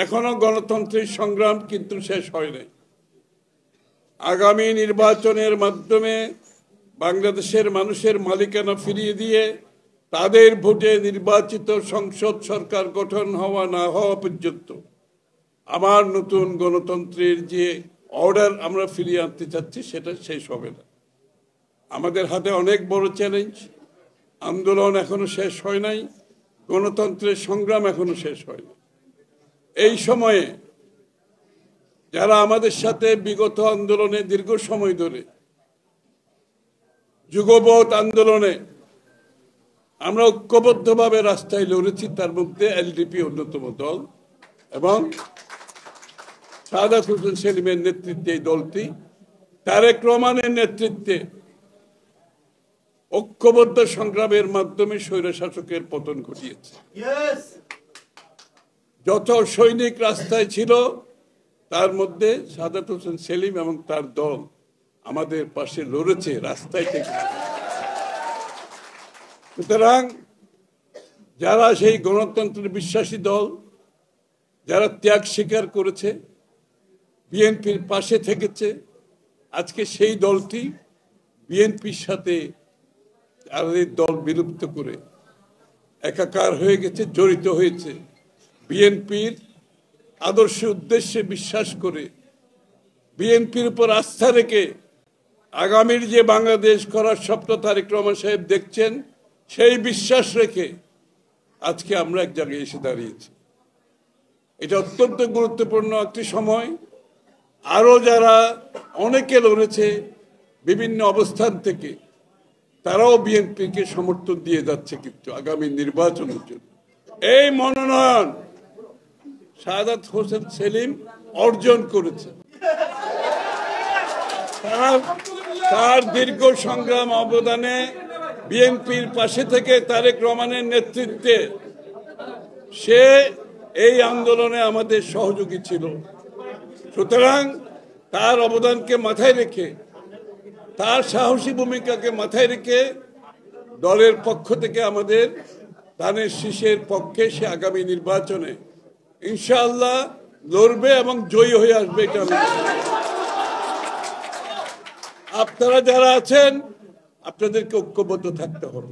এখনো গণতান্ত্রিক সংগ্রাম কিন্তু শেষ হয়নি। আগামী নির্বাচনের মাধ্যমে বাংলাদেশের মানুষের মালিকানা ফিরিয়ে দিয়ে তাদের ভোটে নির্বাচিত সংসদ সরকার গঠন হওয়া না হওয়া পর্যন্ত আমার নতুন গণতন্ত্রের যে অর্ডার আমরা ফিরিয়ে আনতে চাচ্ছি সেটা শেষ হবে না। আমাদের হাতে অনেক বড় চ্যালেঞ্জ। আন্দোলন এখনো শেষ হয় নাই, গণতন্ত্রের সংগ্রাম এখনো শেষ হয়নি। এই সময়ে যারা আমাদের সাথে বিগত আন্দোলনে দীর্ঘ সময় ধরে যুগপৎ আন্দোলনে আমরা ঐক্যবদ্ধভাবে রাস্তায় লড়েছি, তার মধ্যে এলডিপি অন্যতম দল এবং সাদাত হোসেন সেলিমের নেতৃত্বে এই দলটি তারেক রহমানের নেতৃত্বে ঐক্যবদ্ধ সংগ্রামের মাধ্যমে স্বৈরশাসকের পতন ঘটিয়েছে। যত সৈনিক রাস্তায় ছিল তার মধ্যে সাদাত হোসেন সেলিম এবং তার দল আমাদের পাশে লড়েছে রাস্তায় থেকে। সুতরাং যারা সেই গণতন্ত্রের বিশ্বাসী দল, যারা ত্যাগ স্বীকার করেছে, বিএনপির পাশে থেকেছে, আজকে সেই দলটি বিএনপির সাথে তাদের দল বিলুপ্ত করে একাকার হয়ে গেছে, জড়িত হয়েছে। বিএনপির আদর্শ উদ্দেশ্যে বিশ্বাস করে, বিএনপির উপর আস্থা রেখে আগামীর যে বাংলাদেশ করার স্বপ্ন তারেক রহমান সাহেব দেখছেন, সেই বিশ্বাস রেখে আজকে আমরা এক জায়গায় এসে দাঁড়িয়েছি। এটা অত্যন্ত গুরুত্বপূর্ণ একটি সময়। আরো যারা অনেকে লড়েছে বিভিন্ন অবস্থান থেকে, তারাও বিএনপিকে সমর্থন দিয়ে যাচ্ছে কিন্তু আগামী নির্বাচনের জন্য। এই মনোনয়ন সাদাত হোসেন সেলিম অর্জন করেছে। তার দীর্ঘ সংগ্রাম অবদানে বিএনপির পাশে থেকে তারেক রহমানের নেতৃত্বে সে এই আন্দোলনে আমাদের সহযোগী ছিল। সুতরাং তার অবদানকে মাথায় রেখে, তার সাহসী ভূমিকাকে মাথায় রেখে দলের পক্ষ থেকে আমাদের ধানের শীষের পক্ষে সে আগামী নির্বাচনে ইনশাআল্লাহ লড়বে এবং জয়ী হয়ে আসবে। এটা আপনারা যারা আছেন আপনাদেরকে ঐক্যবদ্ধ থাকতে হবে।